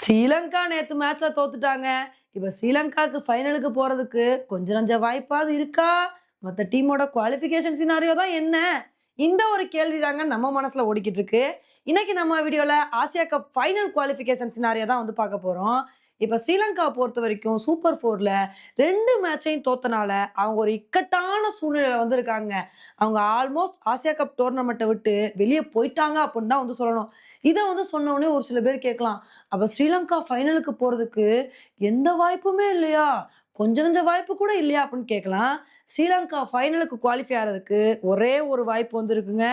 ஸ்ரீலங்கா நேத்து மேட்ச்ல தோத்துட்டாங்க. இப்ப ஸ்ரீலங்காக்கு ஃபைனலுக்கு போறதுக்கு கொஞ்சம் நஞ்ச வாய்ப்பாவது இருக்கா? மத்த டீமோட குவாலிஃபிகேஷன் சினாரியோ தான் என்ன? இந்த ஒரு கேள்வி தாங்க நம்ம மனசுல ஓடிக்கிட்டு இருக்கு. இன்னைக்கு நம்ம வீடியோல Asia cup final qualification scenario தான் வந்து பார்க்க போறோம். இப்ப ஸ்ரீலங்கா பொறுத்தவரைக்கும் சூப்பர் 4ல 2 மேட்சையும் தோத்தனால அவங்க ஒரு இக்கட்டான சூழ்நிலையில வந்து இருக்காங்க. அவங்க ஆல்மோஸ்ட் ஆசியா கப் டோர்னமெண்ட்ட விட்டு வெளிய போயிட்டாங்க அப்படின்னு தான் வந்து சொல்லணும். இத வந்து சொன்ன உடனே ஒரு சில பேர் கேட்கலாம். அப்ப ஸ்ரீலங்கா ஃபைனலுக்கு போறதுக்கு எந்த வாய்ப்புமே இல்லையா? கொஞ்சம் நஞ்ச வாய்ப்பு கூட இல்லையா? அப்படின்னு கேட்கலாம். ஸ்ரீலங்கா ஃபைனலுக்கு குவாலிஃபை ஆறதுக்கு ஒரே ஒரு வாய்ப்பு வந்து இருக்குங்க.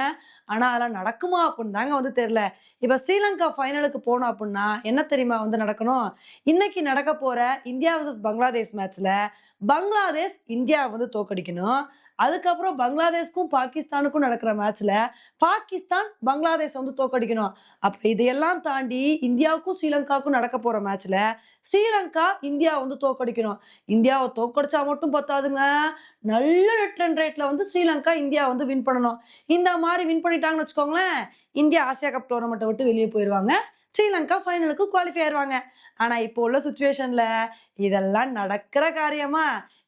ஆனா, அதெல்லாம் நடக்குமா? அப்படின்னு தாங்க வந்து தெரியல. இப்ப ஸ்ரீலங்கா ஃபைனலுக்கு போணும் அப்படின்னா, என்ன தெரியுமா வந்து நடக்கணும்? இன்னைக்கு நடக்க போற இந்தியா வெர்சஸ் பங்களாதேஷ் மேட்ச்ல, பங்களாதேஷ் இந்தியாவ வந்து தோற்கடிக்கணும். அதுக்கப்புறம் பங்களாதேஷ்க்கும், பாகிஸ்தானுக்கும் நடக்கிற மேட்ச்ல, பாகிஸ்தான் பங்களாதேஷ வந்து தோற்கடிக்கணும். அப்ப இதையெல்லாம் தாண்டி இந்தியாவுக்கும், ஸ்ரீலங்காவுக்கும் நடக்க போற மேட்ச்ல, ஸ்ரீலங்கா இந்தியாவ வந்து தோற்கடிக்கணும். இந்தியாவ தோற்கடிச்சா மட்டும் பத்தாதுங்க. நல்ல நெட் ரன் ரேட்ல வந்து ஸ்ரீலங்கா இந்தியா வந்து வின் பண்ணணும். இந்த மாரி வின் பண்ணிட்டாங்கன்னு வச்சுக்கோங்களேன், இந்தியா ஆசியா கப் டோர்னமெண்ட்ட விட்டு வெளிய போயிருவாங்க. ஸ்ரீலங்கா ஃபைனலுக்கு குவாலிஃபை ஆயிருவாங்க. ஆனா, இப்போ உள்ள சிச்சுவேஷன்ல இதெல்லாம் நடக்கிற காரியமா?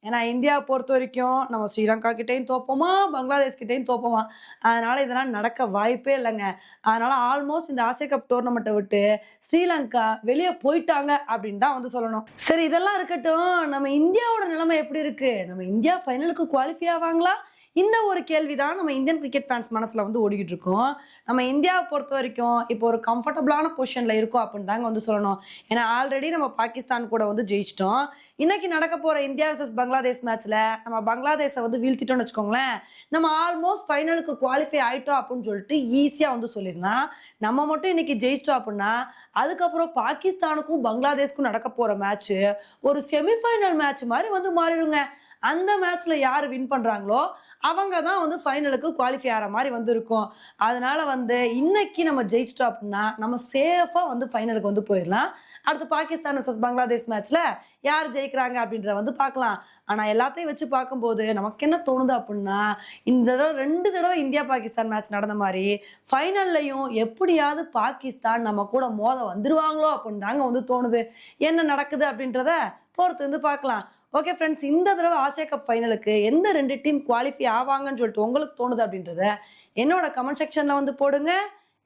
ஏன்னா இந்தியாவ பொறுத்தவரைக்கும் நம்ம ஸ்ரீலங்கா கிட்டயும் தோப்போமா, பங்களாதேஷ் கிட்டயும் தோப்போமா. அதனால இதெல்லாம் நடக்க வாய்ப்பே இல்லங்க. அதனால ஆல்மோஸ்ட் இந்த ஆசியா கப் டோர்னமெண்ட்ட விட்டு ஸ்ரீலங்கா வெளிய போயிட்டாங்க அப்படின்னு தான் வந்து சொல்லணும். சரி இதெல்லாம் இருக்கட்டும். நம்ம இந்தியாவோட நிலைமை எப்படி இருக்கு? நம்ம இந்தியா ஃபைனலுக்கு குவாலிஃபை ஆவாங்களா? இந்த ஒரு கேள்வி தான் நம்ம இந்தியன் கிரிக்கெட் ஃபேன்ஸ் மனசுல வந்து ஓடிக்கிட்டு இருக்கும். நம்ம இந்தியாவ பொறுத்தவரைக்கும் இப்போ ஒரு கம்ஃபர்டபுளான பொசிஷன்ல இருக்கோம் அப்படின்னு தாங்க வந்து சொல்லணும். ஏன்னா ஆல்ரெடி நம்ம பாகிஸ்தான் கூட வந்து ஜெயிச்சிட்டோம். இன்னைக்கு நடக்க போற இந்தியா வெர்சஸ் பங்களாதேஷ் மேட்ச்ல நம்ம பங்களாதேஷ வந்து வீழ்த்திட்டோம்னு வச்சுக்கோங்களேன். நம்ம ஆல்மோஸ்ட் ஃபைனலுக்கு குவாலிஃபை ஆயிட்டோம் அப்படின்னு சொல்லிட்டு ஈஸியா வந்து சொல்லிடலாம். நம்ம மட்டும் இன்னைக்கு ஜெயிச்சிட்டோம் அப்படின்னா, அதுக்கப்புறம் பாகிஸ்தானுக்கும் பங்களாதேஷ்க்கும் நடக்க போற மேட்ச் ஒரு செமிஃபைனல் மேட்ச் மாதிரி வந்து மாறிடுங்க. அந்த மேட்ச்ல யாரு வின் பண்றாங்களோ அவங்க தான் வந்து ஃபைனலுக்கு குவாலிஃபை ஆற மாரி வந்து இருக்கும். அதனால வந்து இன்னைக்கு நம்ம ஜெயிச்சிட்டோம் அப்படின்னா, நம்ம சேஃபா வந்து ஃபைனலுக்கு வந்து போயிரலாம். அடுத்து பாகிஸ்தான் வெர்சஸ் பங்களாதேஷ் மேட்ச்ல யார் ஜெயிக்கிறாங்க அப்படின்றத வந்து பார்க்கலாம். ஆனா எல்லாத்தையும் வச்சு பார்க்கும்போது நமக்கு என்ன தோணுது அப்படின்னா, இந்த தடவ 2 தடவ இந்தியா, பாகிஸ்தான் மேட்ச் நடந்த மாரி, ஃபைனல்லயும் எப்படியாவது பாகிஸ்தான் நம்ம கூட மோத வந்துருவாங்களோ அப்படின்னு தாங்க வந்து தோணுது. என்ன நடக்குது அப்படின்றத பொறுத்து வந்து பார்க்கலாம். ஓகே ஃப்ரெண்ட்ஸ், இந்த தடவ ஆசியா கப் ஃபைனலுக்கு எந்த 2 டீம் குவாலிஃபை ஆவாங்கன்னு சொல்லிட்டு உங்களுக்கு தோணுது அப்படின்றத என்னோட கமெண்ட் செக்ஷன்ல வந்து போடுங்க.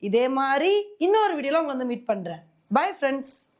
இதே மாரி இன்னொரு வீடியோல உங்கள வந்து மீட் பண்றேன். Bye friends.